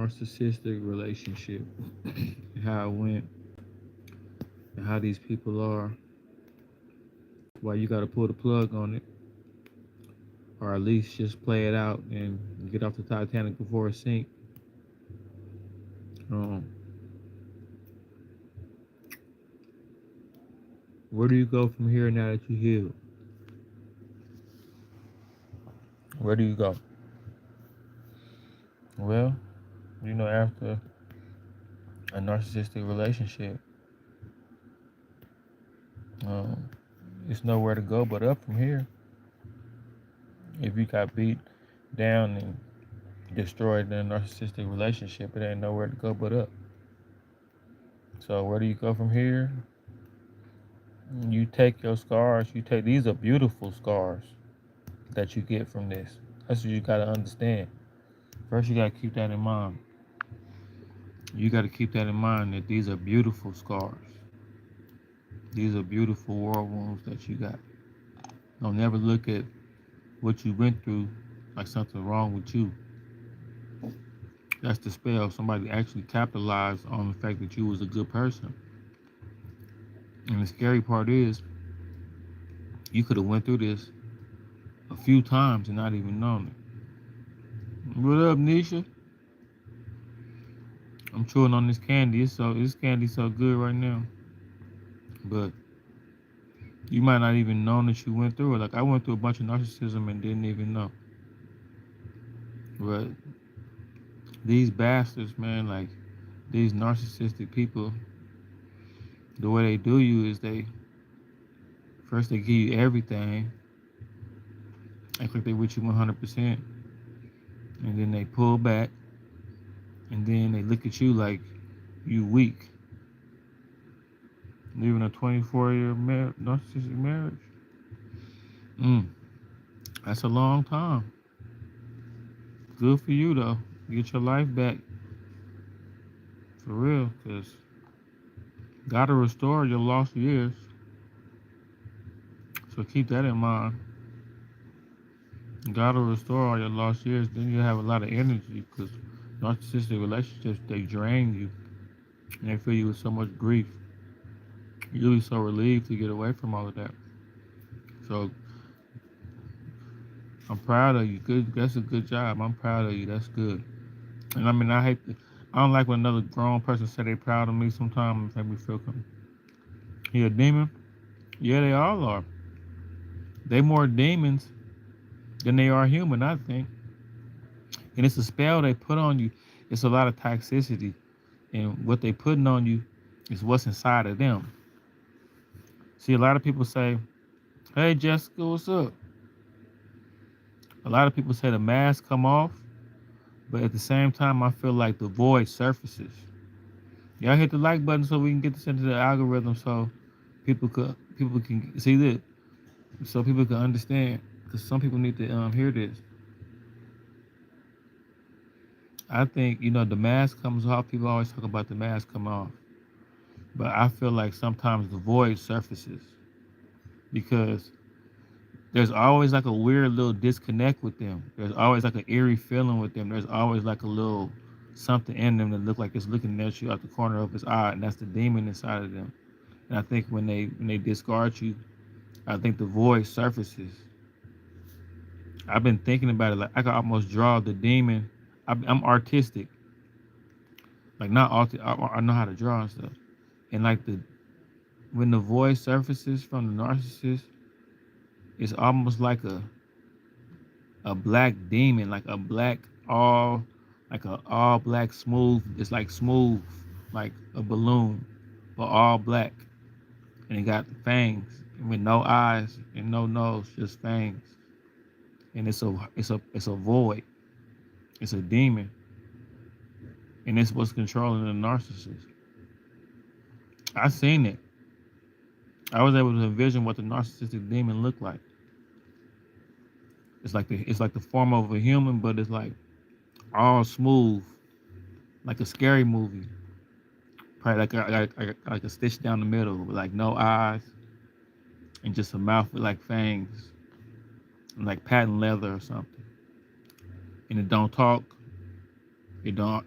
narcissistic relationship, how it went, and how these people are. Why you got to pull the plug on it, or at least just play it out and get off the Titanic before it sinks. Um, where do you go from here now that you healed? Where do you go? Well, after a narcissistic relationship, um, it's nowhere to go but up from here. If you got beat down and destroyed in a narcissistic relationship, it ain't nowhere to go but up. So where do you go from here? You take your scars. These are beautiful scars that you get from this. That's what you got to understand. First, you got to keep that in mind. You got to keep that in mind that these are beautiful scars. These are beautiful war wounds that you got. Don't never look at what you went through like something wrong with you. That's the spell. Somebody actually capitalized on the fact that you was a good person. And the scary part is, you could have went through this a few times and not even known it. What up, Nisha? I'm chewing on this candy. This candy's so good right now. But you might not even know that you went through it. Like I went through a bunch of narcissism and didn't even know. But these bastards, man, like these narcissistic people, the way they do you is they give you everything, act like they with you 100%, and then they pull back, and then they look at you like you weak. Living a 24-year narcissistic marriage, that's a long time. Good for you though. Get your life back, for real, because gotta restore your lost years. So keep that in mind. Gotta restore all your lost years. Then you have a lot of energy, because narcissistic relationships, they drain you and they fill you with so much grief. You'll be so relieved to get away from all of that. So I'm proud of you. Good. That's a good job. I'm proud of you. That's good. And I mean, I don't like when another grown person say they proud of me. Sometimes it make me feel he a demon. Yeah, they all are. They more demons than they are human, I think. And it's a spell they put on you. It's a lot of toxicity, and what they putting on you is what's inside of them. See, a lot of people say, "Hey, Jessica, what's up?" A lot of people say the mask come off, but at the same time, I feel like the void surfaces. Y'all hit the like button so we can get this into the algorithm, so people can see this, so people can understand. Because some people need to hear this. I think the mask comes off. People always talk about the mask come off, but I feel like sometimes the void surfaces because there's always like a weird little disconnect with them. There's always like an eerie feeling with them. There's always like a little something in them that look like it's looking at you out the corner of his eye, and that's the demon inside of them. And I think when they discard you, I think the void surfaces. I've been thinking about it. Like I could almost draw the demon. I'm artistic, like not I know how to draw and stuff. And like when the void surfaces from the narcissist, it's almost like a black demon, like a all black smooth. It's like smooth, like a balloon, but all black, and it got fangs with no eyes and no nose, just fangs. And it's a void. It's a demon, and it's what's controlling the narcissist. I seen it. I was able to envision what the narcissistic demon looked like. It's like the form of a human, but it's like all smooth, like a scary movie. Probably like a stitch down the middle, with like no eyes and just a mouth with like fangs, and like patent leather or something. And it don't talk. It don't.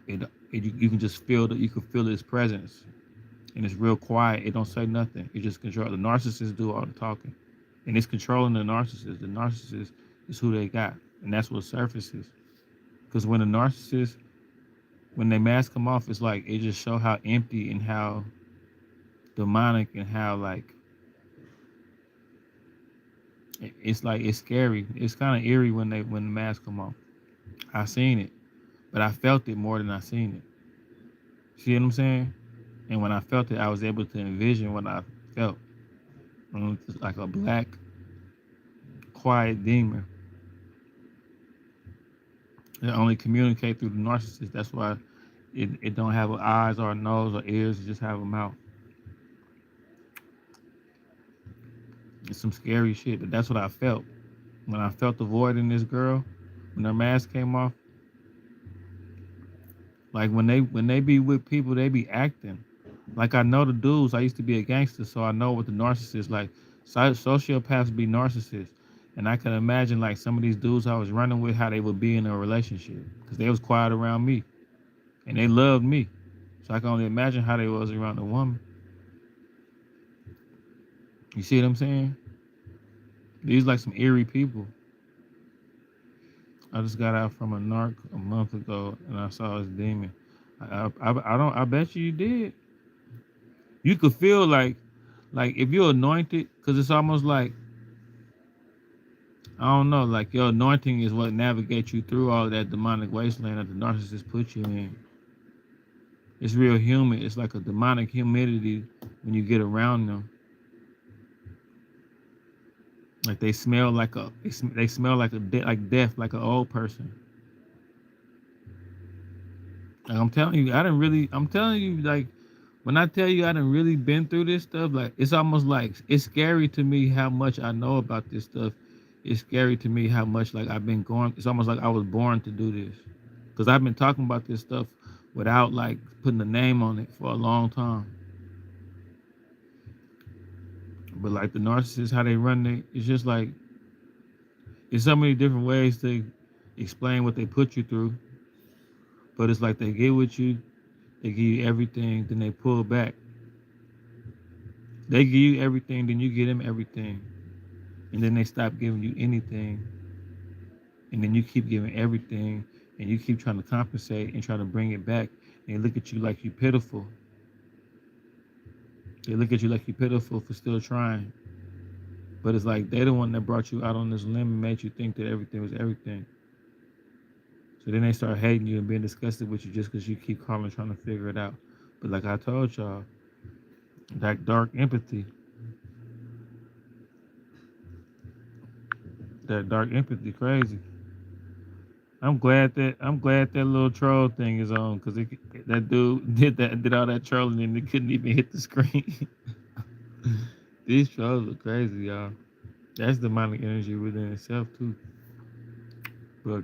You can just feel that. You can feel his presence, and it's real quiet. It don't say nothing. It just control. The narcissists do all the talking, and it's controlling the narcissist. The narcissist is who they got, and that's what surfaces. Because when the narcissist, when they mask come off, it's like it just show how empty and how demonic and how like it's like it's scary. It's kind of eerie when the mask come off. I seen it, but I felt it more than I seen it. See what I'm saying? And when I felt it, I was able to envision what I felt. It's like a black, quiet demon that only communicate through the narcissist. That's why it don't have eyes or a nose or ears. It just have a mouth. It's some scary shit, but that's what I felt. When I felt the void in this girl, when her mask came off, like when they be with people, they be acting. Like I know the dudes. I used to be a gangster, so I know what the narcissists like. Sociopaths be narcissists, and I can imagine like some of these dudes I was running with, how they would be in a relationship, because they was quiet around me, and they loved me. So I can only imagine how they was around a woman. You see what I'm saying? These like some eerie people. I just got out from a narc a month ago, and I saw his demon. I don't. I bet you did. You could feel like if you're anointed, because it's almost like I don't know, like your anointing is what navigates you through all of that demonic wasteland that the narcissist put you in. It's real humid. It's like a demonic humidity when you get around them. Like they smell like they smell like like death, like an old person. Like I'm telling you, I'm telling you, like when I tell you I done really been through this stuff, like it's almost like it's scary to me how much I know about this stuff. It's scary to me how much like I've been going. It's almost like I was born to do this, because I've been talking about this stuff without like putting a name on it for a long time. But like the narcissists, how they run it's just like it's so many different ways to explain what they put you through. But it's like they get with you, they give you everything, then they pull back. They give you everything, then you give them everything. And then they stop giving you anything. And then you keep giving everything, and you keep trying to compensate and try to bring it back. And they look at you like you're pitiful. They look at you like you're pitiful for still trying. But it's like they're the one that brought you out on this limb and made you think that everything was everything. So then they start hating you and being disgusted with you just because you keep calling trying to figure it out. But like I told y'all, that dark empathy, crazy. I'm glad that little troll thing is on, because that dude did all that trolling and it couldn't even hit the screen. These trolls are crazy, y'all. That's demonic energy within itself too. But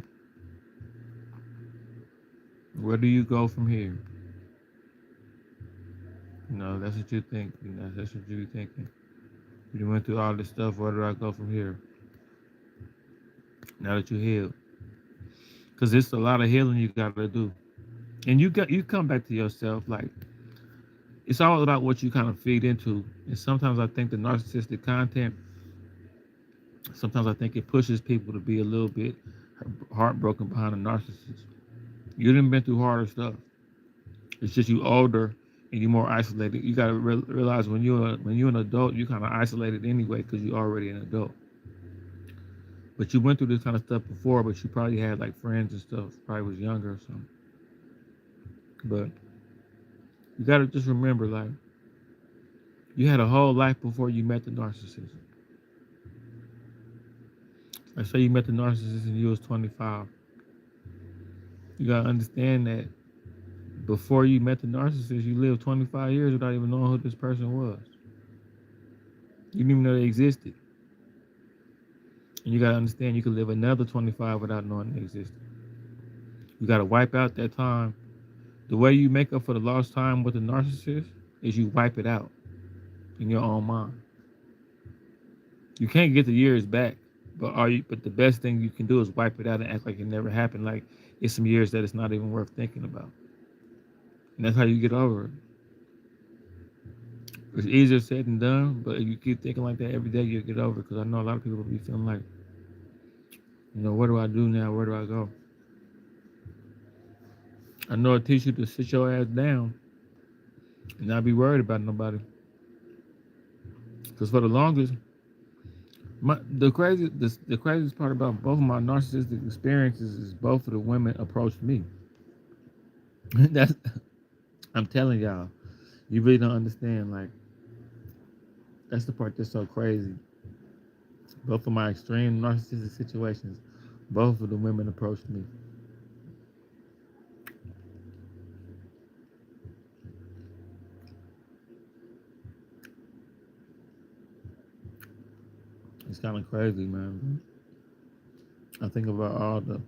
where do you go from here? That's what you think. That's what you be thinking. You went through all this stuff. Where do I go from here? Now that you're healed, because it's a lot of healing you got to do, and you come back to yourself. Like it's all about what you kind of feed into. And sometimes I think the narcissistic content. Sometimes I think it pushes people to be a little bit heartbroken behind a narcissist. You done been through harder stuff. It's just you older and you're more isolated. You gotta realize when you're an adult, you kind of isolated anyway because you're already an adult. But you went through this kind of stuff before, but you probably had like friends and stuff. Probably was younger or something. But you gotta just remember, like, you had a whole life before you met the narcissist. Let's say you met the narcissist and you was 25. You gotta understand that before you met the narcissist, you lived 25 years without even knowing who this person was. You didn't even know they existed. And you gotta understand you could live another 25 without knowing they existed. You gotta wipe out that time. The way you make up for the lost time with the narcissist is you wipe it out in your own mind. You can't get the years back. But the best thing you can do is wipe it out and act like it never happened. Like it's some years that it's not even worth thinking about. And that's how you get over it. It's easier said than done, but if you keep thinking like that every day, you'll get over it. Because I know a lot of people will be feeling like, what do I do now? Where do I go? I know it teaches you to sit your ass down and not be worried about nobody. Because for the longest, the craziest part about both of my narcissistic experiences is both of the women approached me. That's I'm telling y'all, you really don't understand. Like that's the part that's so crazy. Both of my extreme narcissistic situations, both of the women approached me. It's kind of crazy, man. I think about all the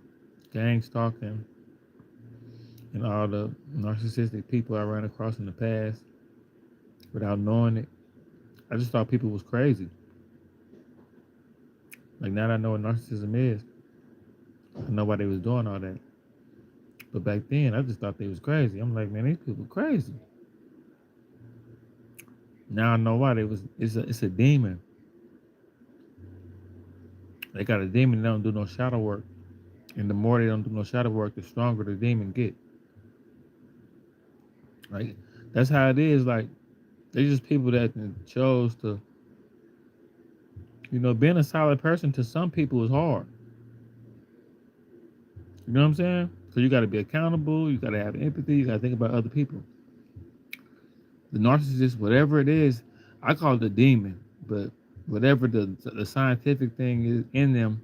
gang stalking and all the narcissistic people I ran across in the past without knowing it. I just thought people was crazy. Like now that I know what narcissism is, I know why they was doing all that. But back then, I just thought they was crazy. I'm like, man, these people crazy. Now I know why they was. It's a demon. They got a demon. They don't do no shadow work, and the more they don't do no shadow work, the stronger the demon get. Like that's how it is. Like they're just people that chose to, being a solid person to some people is hard. You know what I'm saying? So you got to be accountable. You got to have empathy. You got to think about other people. The narcissist, whatever it is, I call it the demon, but whatever the scientific thing is in them,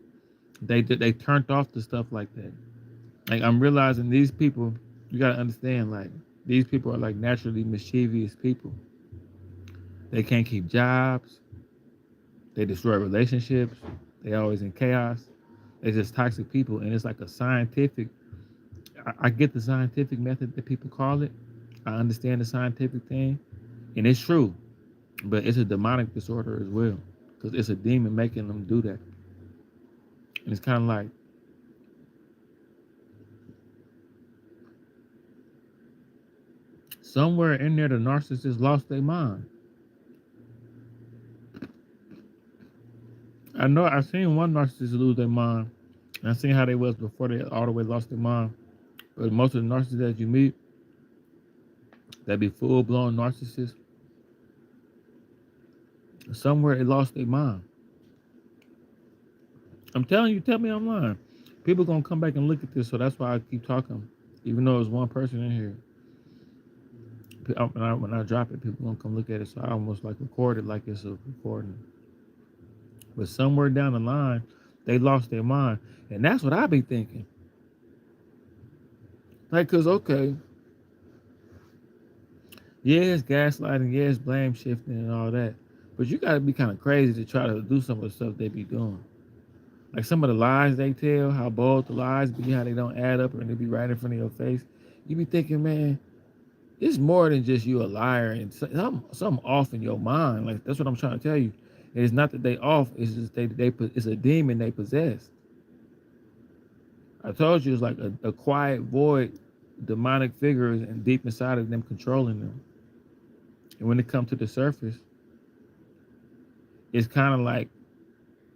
they turned off the stuff like that. Like I'm realizing these people, you got to understand, like these people are like naturally mischievous people. They can't keep jobs. They destroy relationships. They always in chaos. They're just toxic people, and it's like a scientific. I get the scientific method that people call it. I understand the scientific thing, and it's true, but it's a demonic disorder as well, because it's a demon making them do that. And it's kind of like somewhere in there, the narcissist lost their mind. I know I've seen one narcissist lose their mind, and I've seen how they was before they all the way lost their mind. But most of the narcissists that you meet, that be full blown narcissists, somewhere they lost their mind. I'm telling you, tell me I'm lying. People gonna come back and look at this, so that's why I keep talking, even though there's one person in here. When I drop it, people gonna come look at it, so I almost like record it like it's a recording. But somewhere down the line, they lost their mind, and that's what I be thinking. Like, cause okay, yes, gaslighting, yes, blame shifting and all that, but you gotta be kind of crazy to try to do some of the stuff they be doing. Like some of the lies they tell, how bold the lies be, how they don't add up and they be right in front of your face. You be thinking, man, it's more than just you a liar and something off in your mind. Like that's what I'm trying to tell you. It's not that they off. It's just it's a demon they possess. I told you it's like a quiet void, demonic figures and deep inside of them controlling them. And when it comes to the surface, it's kind of like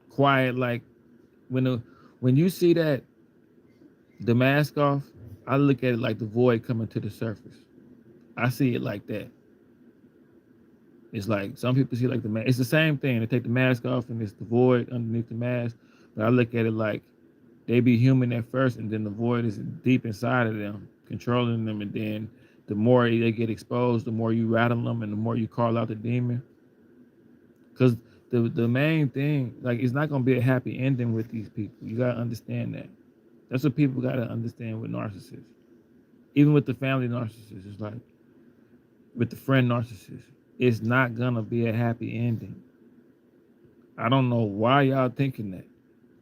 quiet. Like when you see that the mask off, I look at it like the void coming to the surface. I see it like that. It's like some people see like the mask. It's the same thing. They take the mask off and it's the void underneath the mask. But I look at it like they be human at first, and then the void is deep inside of them, controlling them. And then the more they get exposed, the more you rattle them, and the more you call out the demon. Because the main thing, like, it's not gonna be a happy ending with these people. You gotta understand that. That's what people gotta understand with narcissists. Even with the family narcissists, it's like with the friend narcissist, it's not gonna be a happy ending. I don't know why y'all thinking that.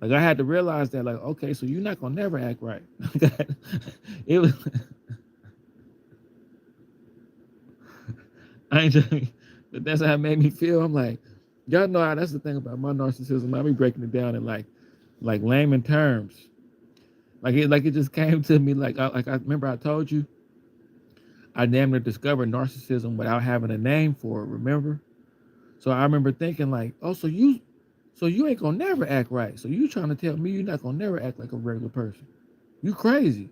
Like I had to realize that, like, okay, so you're not gonna never act right. It was I ain't joking, but that's how it made me feel. I'm like, Y'all know how that's the thing about my narcissism. I be breaking it down in like layman terms. Like it just came to me like I remember I told you I damn near discovered narcissism without having a name for it. Remember? So I remember thinking like, oh, so you ain't gonna never act right. So you trying to tell me you're not gonna never act like a regular person? You crazy?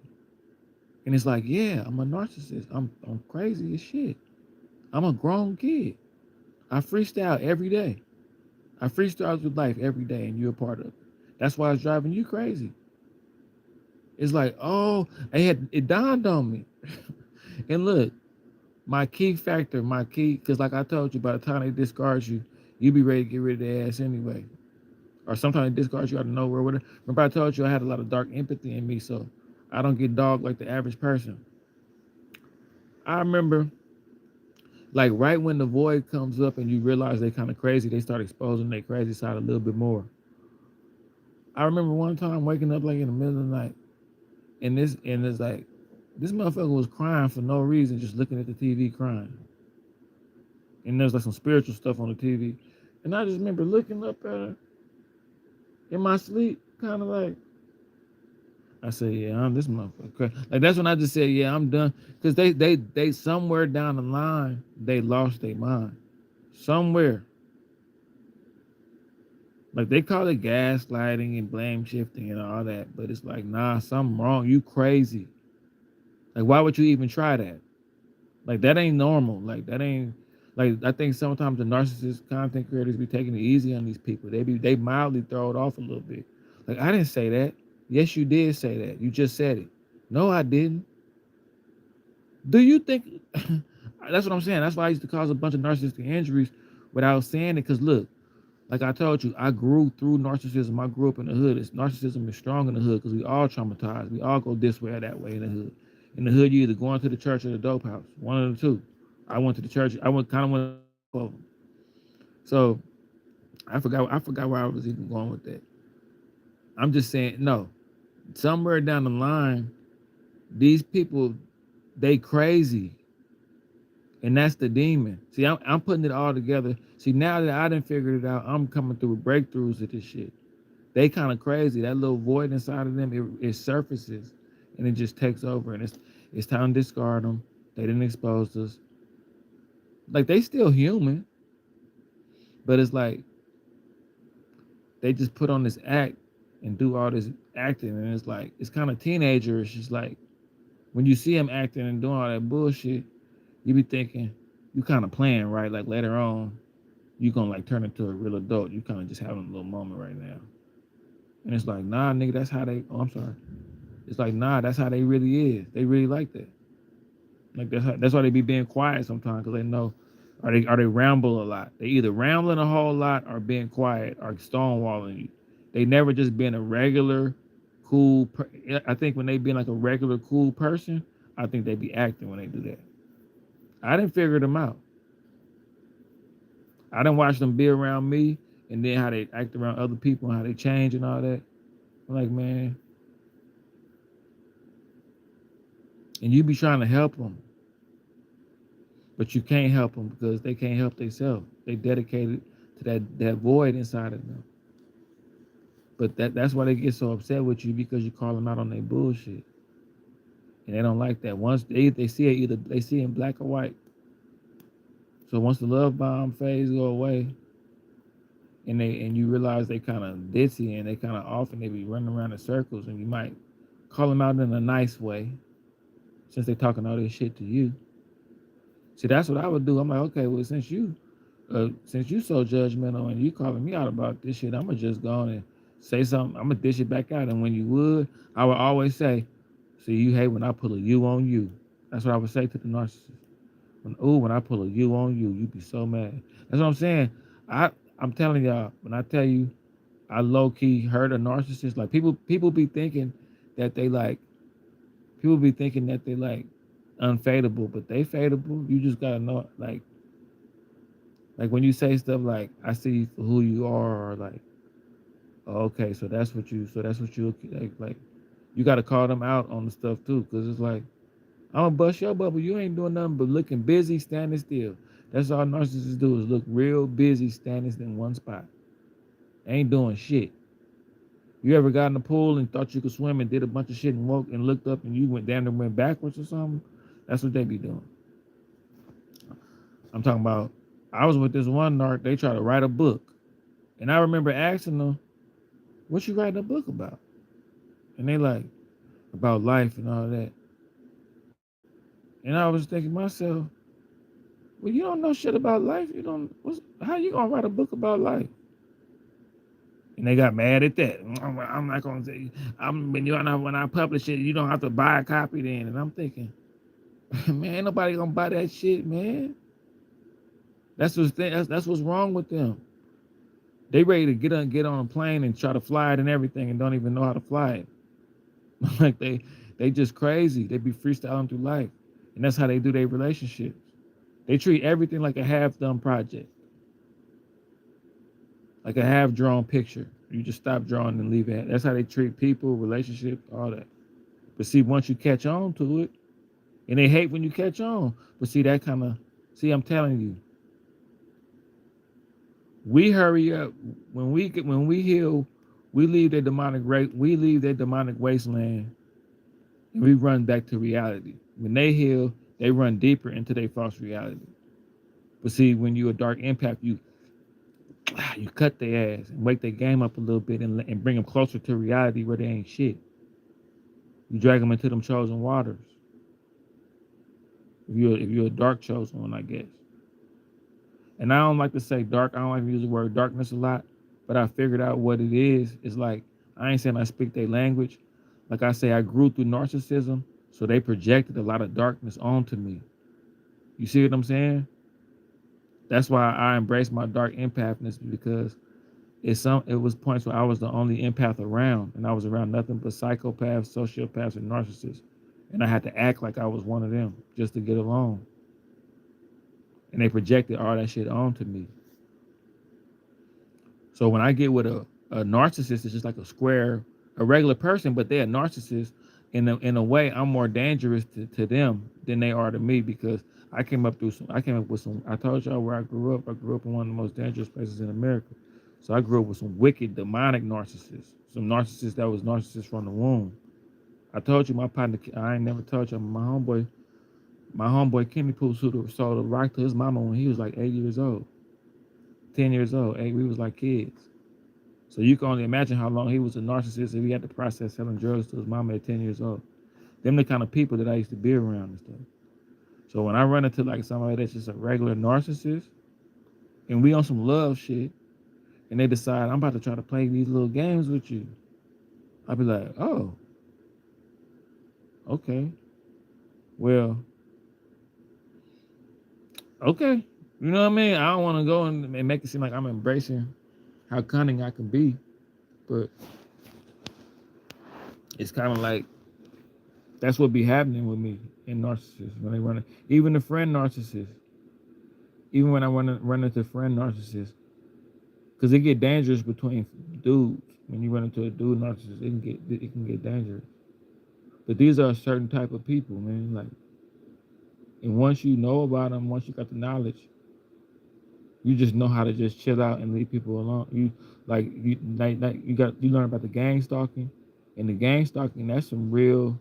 And it's like, yeah, I'm a narcissist. I'm crazy as shit. I'm a grown kid. I freestyle every day. I freestyle with life every day, and you're a part of it. That's why it's driving you crazy. It's like, oh, it dawned on me. And look, my key factor, because like I told you, by the time they discard you, you be ready to get rid of their ass anyway. Or sometimes they discard you out of nowhere. Whatever. Remember I told you I had a lot of dark empathy in me, so I don't get dogged like the average person. I remember, like right when the void comes up and you realize they kind of crazy, they start exposing their crazy side a little bit more. I remember one time waking up like in the middle of the night, and it's like this motherfucker was crying for no reason, just looking at the TV crying. And there's like some spiritual stuff on the TV. And I just remember looking up at her in my sleep, kind of like, I said, yeah, I'm this motherfucker. Like that's when I just said, yeah, I'm done. Because they somewhere down the line, they lost their mind. Somewhere. Like they call it gaslighting and blame shifting and all that. But it's like, nah, something wrong. You crazy. Like, why would you even try that? Like that ain't normal. Like that ain't like I think sometimes the narcissist content creators be taking it easy on these people. They mildly throw it off a little bit. Like I didn't say that. Yes, you did say that. You just said it. No, I didn't. Do you think that's what I'm saying? That's why I used to cause a bunch of narcissistic injuries without saying it. Cause look, like I told you, I grew through narcissism. I grew up in the hood. Narcissism is strong in the hood because we all traumatized. We all go this way or that way in the hood. In the hood, you either going to the church or the dope house. One of the two. I went to the church. I went kind of went both of them. So I forgot where I was even going with that. I'm just saying, no. Somewhere down the line, these people, they crazy. And that's the demon. See, I'm putting it all together. See, now that I done figured it out, I'm coming through with breakthroughs with this shit. They kind of crazy. That little void inside of them, it surfaces and it just takes over. And it's time to discard them. They didn't expose us. Like they still human, but it's like they just put on this act and do all this acting, and it's like it's kind of teenagerish. It's like when you see them acting and doing all that bullshit, you be thinking you kind of playing, right? Like later on, you gonna like turn into a real adult. You kind of just having a little moment right now, and it's like, nah, nigga, that's how they. Oh, I'm sorry. It's like, nah, that's how they really is. They really like that. Like that's why they be being quiet sometimes because they know are they ramble a lot. They either rambling a whole lot or being quiet or stonewalling you. They never just been a regular cool. I think when they being like a regular cool person, I think they be acting when they do that. I didn't figure them out. I didn't watch them be around me and then how they act around other people and how they change and all that. I'm like, man, and you be trying to help them, but you can't help them because they can't help themselves. They dedicated to that void inside of them. But that's why they get so upset with you because you call them out on their bullshit, and they don't like that. Once they see it, either they see it in black or white. So once the love bomb phase go away, and you realize they kind of ditzy and they kind of off and they be running around in circles, and you might call them out in a nice way since they talking all this shit to you. See, that's what I would do. I'm like, okay, well, since you so judgmental and you calling me out about this shit, I'm gonna just go on and say something. I'm gonna dish it back out. And when you would, I would always say, see, you hate when I pull a you on you. That's what I would say to the narcissist. When I pull a you on you, you be so mad. That's what I'm saying. I'm telling y'all, when I tell you I low key hurt a narcissist, like people be thinking that they like people be thinking that they like unfadeable, but they fadeable. You just gotta know like when you say stuff like I see you for who you are, or like, oh, okay, so that's what you like you gotta call them out on the stuff too, because it's like I'm gonna bust your bubble. You ain't doing nothing but looking busy, standing still. That's all narcissists do is look real busy standing in one spot. Ain't doing shit. You ever got in the pool and thought you could swim and did a bunch of shit and woke and looked up and you went down and went backwards or something? That's what they be doing. I'm talking about, I was with this one narc, they tried to write a book. And I remember asking them, what you writing a book about? And they like, about life and all that. And I was thinking to myself, well, you don't know shit about life. You don't, how you gonna write a book about life? And they got mad at that. I'm not gonna say, when I publish it, you don't have to buy a copy then. And I'm thinking, man, ain't nobody gonna buy that shit, man. That's what's wrong with them. They ready to get on a plane and try to fly it and everything and don't even know how to fly it. Like they just crazy. They be freestyling through life. And that's how they do their relationships. They treat everything like a half-done project. Like a half-drawn picture. You just stop drawing and leave it. That's how they treat people, relationships, all that. But see, once you catch on to it, and they hate when you catch on. But see, I'm telling you, we hurry up when we heal, we leave that demonic wasteland, and we run back to reality. When they heal, they run deeper into their false reality. But see, when you a dark impact, you cut their ass and wake their game up a little bit and bring them closer to reality where they ain't shit. You drag them into them chosen waters. If you're a dark chosen one, I guess. And I don't like to say dark. I don't like to use the word darkness a lot, but I figured out what it is. It's like, I ain't saying I speak their language. Like I say, I grew through narcissism, so they projected a lot of darkness onto me. You see what I'm saying? That's why I embrace my dark empathness, because it was points where I was the only empath around, and I was around nothing but psychopaths, sociopaths, and narcissists. And I had to act like I was one of them just to get along. And they projected all that shit onto me. So when I get with a narcissist, it's just like a regular person, but they're a narcissist. In a way, I'm more dangerous to them than they are to me, because I came up with some, I told y'all where I grew up. I grew up in one of the most dangerous places in America. So I grew up with some wicked, demonic narcissists. Some narcissists that was narcissists from the womb. I told you my partner, I ain't never told you, my homeboy Kenny Pooh sold a rock to his mama when he was like 8 years old. 10 years old. We was like kids. So you can only imagine how long he was a narcissist if he had to process selling drugs to his mama at 10 years old. Them the kind of people that I used to be around and stuff. So when I run into like somebody that's just a regular narcissist, and we on some love shit, and they decide, I'm about to try to play these little games with you, I'll be like, oh, okay. Well, okay. You know what I mean? I don't want to go and make it seem like I'm embracing how cunning I can be, but it's kind of like that's what be happening with me in narcissists when they run it. Even the friend narcissist, even when I run into friend narcissists, because it get dangerous between dudes. When you run into a dude narcissist, it can get dangerous. But these are a certain type of people, man. Like, and once you know about them, once you got the knowledge, you just know how to just chill out and leave people alone. You learn about the gang stalking, and the gang stalking, the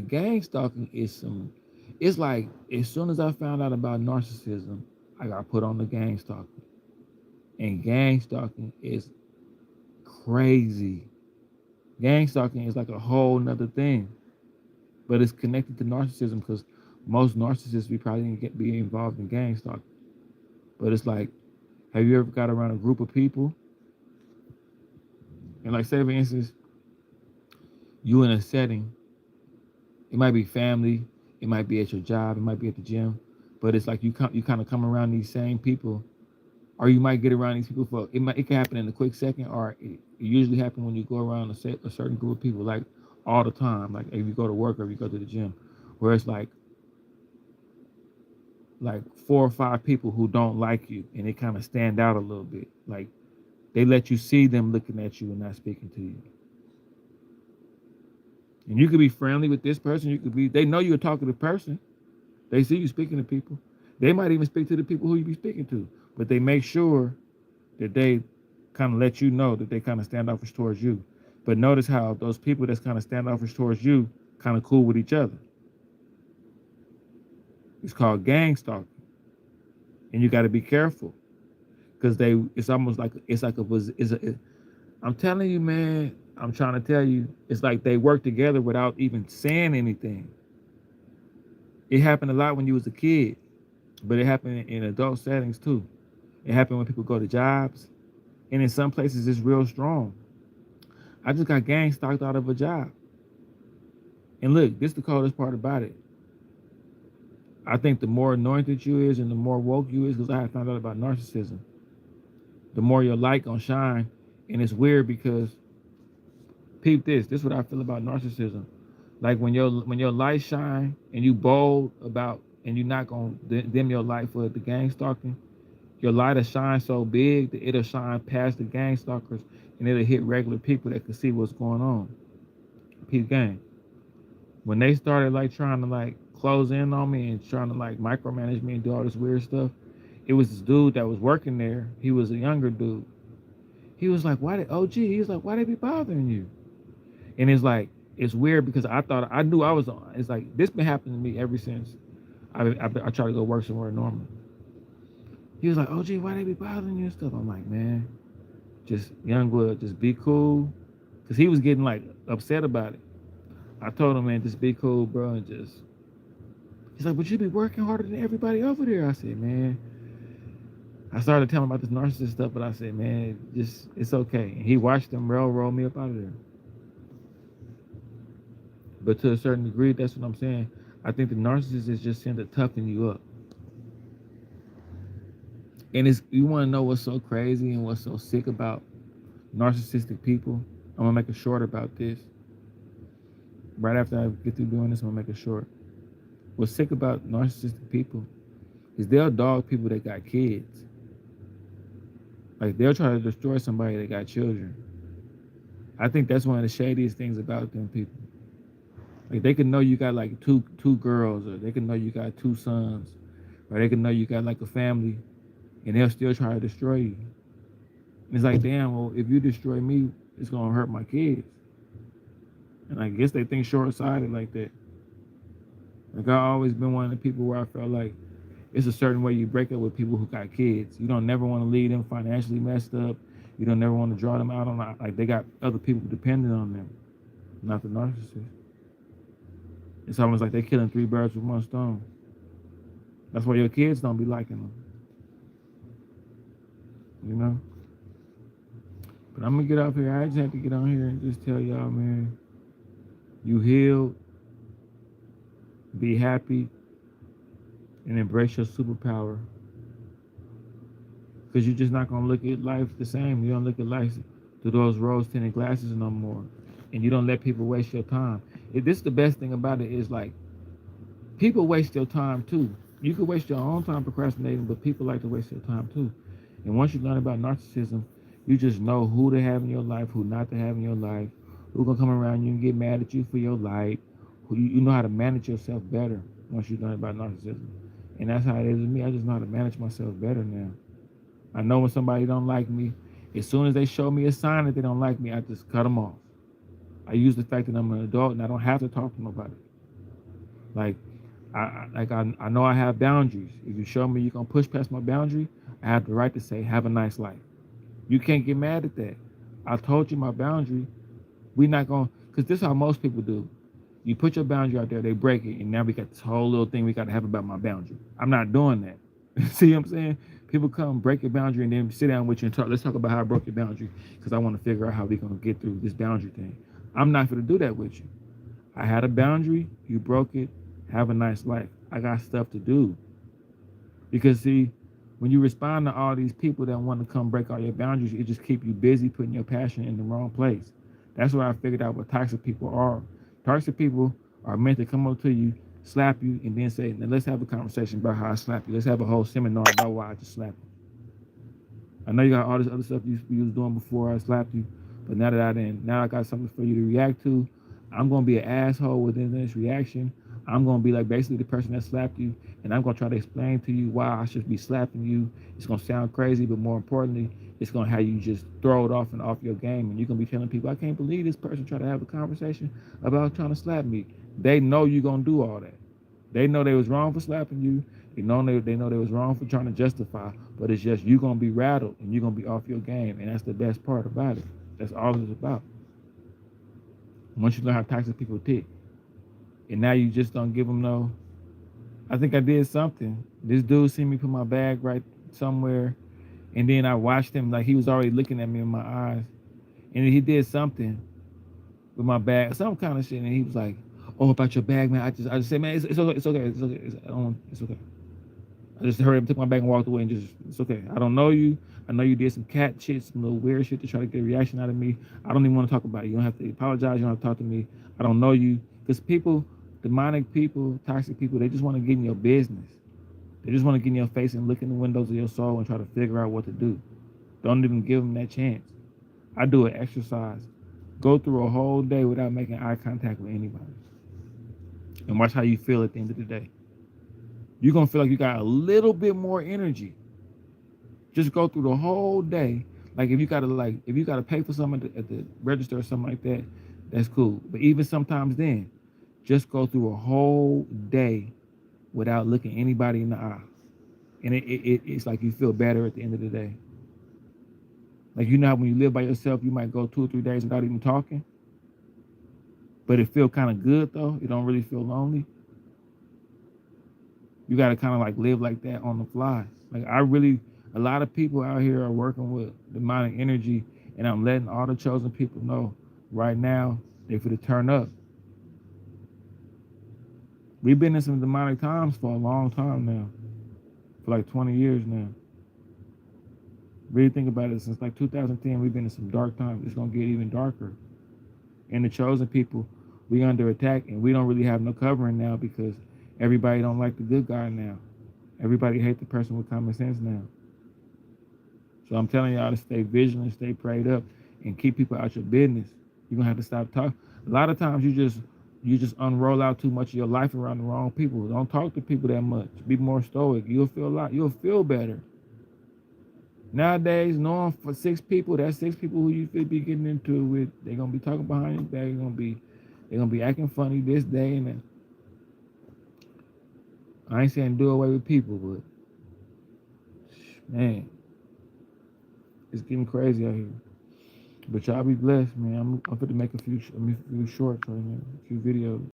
gang stalking is some. It's like as soon as I found out about narcissism, I got put on the gang stalking, and gang stalking is crazy. Gang stalking is like a whole nother thing, but it's connected to narcissism, because most narcissists we probably didn't be involved in gang stalking. But it's like, have you ever got around a group of people, and like say for instance, you in a setting, it might be family, it might be at your job, it might be at the gym, but it's like you kind of come around these same people, or you might get around these people it can happen in a quick second, or it usually happen when you go around a certain group of people, like all the time, like if you go to work or if you go to the gym, where it's like 4 or 5 people who don't like you, and they kind of stand out a little bit, like they let you see them looking at you and not speaking to you. And you could be friendly with this person. They know you're a talkative person. They see you speaking to people. They might even speak to the people who you be speaking to, but they make sure that they kind of let you know that they kind of standoffish towards you. But notice how those people that's kind of standoffish towards you kind of cool with each other. It's called gang stalking, and you got to be careful because it's almost like I'm telling you, man. I'm trying to tell you, it's like they work together without even saying anything. It happened a lot when you was a kid, but it happened in adult settings too. It happened when people go to jobs, and in some places it's real strong. I just got gang stalked out of a job. And look, this is the coldest part about it. I think the more anointed you is and the more woke you is, because I have found out about narcissism, the more your light gonna shine. And it's weird because peep this. This is what I feel about narcissism. Like when your light shine and you bold about and you're not gonna dim your light for the gang stalking, your light will shine so big that it'll shine past the gang stalkers and it'll hit regular people that can see what's going on. Peep gang. When they started like trying to like close in on me and trying to like micromanage me and do all this weird stuff, it was this dude that was working there. He was a younger dude. He was like, why did OG? He was like, why they be bothering you? And it's like, it's weird because I knew I was on. It's like, this been happening to me ever since I tried to go work somewhere normal. He was like, OG, why they be bothering you and stuff? I'm like, man, just young blood, just be cool. Because he was getting like upset about it. I told him, man, just be cool, bro, and just. He's like, but you be working harder than everybody over there. I said, man. I started telling him about this narcissist stuff, but I said, man, just it's okay. And he watched them railroad me up out of there. But to a certain degree, that's what I'm saying. I think the narcissist is just sent to toughen you up. And you want to know what's so crazy and what's so sick about narcissistic people? I'm gonna make a short about this. Right after I get through doing this, I'm gonna make a short. What's sick about narcissistic people is they'll dog people that got kids. Like they'll try to destroy somebody that got children. I think that's one of the shadiest things about them people. Like they can know you got like two girls, or they can know you got 2 sons, or they can know you got like a family, and they'll still try to destroy you. And it's like, damn, well, if you destroy me, it's gonna hurt my kids. And I guess they think short-sighted like that. Like I've always been one of the people where I felt like it's a certain way you break up with people who got kids. You don't never want to leave them financially messed up. You don't never want to draw them out on like they got other people dependent on them, not the narcissist. It's almost like they're killing 3 birds with 1 stone. That's why your kids don't be liking them. You know? But I'm going to get off here. I just have to get on here and just tell y'all, man, you healed, be happy, and embrace your superpower. Because you're just not going to look at life the same. You don't look at life through those rose-tinted glasses no more. And you don't let people waste your time. This is the best thing about it is like, people waste your time too. You could waste your own time procrastinating, but people like to waste your time too. And once you learn about narcissism, you just know who to have in your life, who not to have in your life, who's going to come around you and get mad at you for your light. You know how to manage yourself better once you learn about narcissism. And that's how it is with me. I just know how to manage myself better now. I know when somebody don't like me, as soon as they show me a sign that they don't like me, I just cut them off. I use the fact that I'm an adult and I don't have to talk to nobody. Like, I know I have boundaries. If you show me you're going to push past my boundary, I have the right to say, have a nice life. You can't get mad at that. I told you my boundary. We're not going to, because this is how most people do. You put your boundary out there, they break it, and now we got this whole little thing we got to have about my boundary. I'm not doing that. See what I'm saying? People come, break your boundary, and then sit down with you and talk. Let's talk about how I broke your boundary, because I want to figure out how we're going to get through this boundary thing. I'm not going to do that with you. I had a boundary, you broke it, have a nice life. I got stuff to do. Because see, when you respond to all these people that want to come break all your boundaries, it just keep you busy putting your passion in the wrong place. That's where I figured out what toxic people are. Toxic people are meant to come up to you, slap you, and then say, now let's have a conversation about how I slap you. Let's have a whole seminar about why I just slapped you. I know you got all this other stuff you was doing before I slapped you, but now I got something for you to react to. I'm going to be an asshole within this reaction. I'm gonna be like basically the person that slapped you, and I'm gonna try to explain to you why I should be slapping you. It's gonna sound crazy, but more importantly, it's gonna have you just throw it off and off your game, and you're gonna be telling people, I can't believe this person tried to have a conversation about trying to slap me. They know you're gonna do all that. They know they was wrong for slapping you. They know they was wrong for trying to justify, but it's just you gonna be rattled and you're gonna be off your game, and that's the best part about it. That's all it's about. Once you learn how toxic people tick, and now you just don't give them no. I think I did something. This dude seen me put my bag right somewhere, and then I watched him like he was already looking at me in my eyes, and he did something with my bag, some kind of shit, and he was like, "Oh, about your bag, man." I just said, "Man, it's okay, it's okay, it's okay, it's okay." I just hurried up, took my bag, and walked away, and just it's okay. I don't know you. I know you did some cat shit, some little weird shit to try to get a reaction out of me. I don't even want to talk about it. You don't have to apologize. You don't have to talk to me. I don't know you because people, demonic people, toxic people, they just want to get in your business. They just want to get in your face and look in the windows of your soul and try to figure out what to do. Don't even give them that chance. I do an exercise. Go through a whole day without making eye contact with anybody. And watch how you feel at the end of the day. You're going to feel like you got a little bit more energy. Just go through the whole day. Like if you gotta pay for something at the register or something like that, that's cool. But even sometimes then, just go through a whole day without looking anybody in the eye. And it's like you feel better at the end of the day. Like you know how when you live by yourself, you might go 2 or 3 days without even talking. But it feel kind of good though. You don't really feel lonely. You gotta kind of like live like that on the fly. Like a lot of people out here are working with demonic energy, and I'm letting all the chosen people know right now they for to turn up. We've been in some demonic times for a long time now, for like 20 years now. Really think about it, since like 2010, we've been in some dark times. It's gonna get even darker. And the chosen people, we under attack, and we don't really have no covering now because everybody don't like the good guy now. Everybody hate the person with common sense now. So I'm telling y'all to stay vigilant, stay prayed up, and keep people out your business. You're gonna have to stop talking. A lot of times you just unroll out too much of your life around the wrong people. Don't talk to people that much. Be more stoic. You'll feel better. Nowadays, knowing for 6 people, that's 6 people who you should be getting into it with. They're gonna be talking behind your back. They're gonna be acting funny this day and that. I ain't saying do away with people, but man, it's getting crazy out here. But y'all be blessed, man. I'm going to make a few shorts right now, a few videos.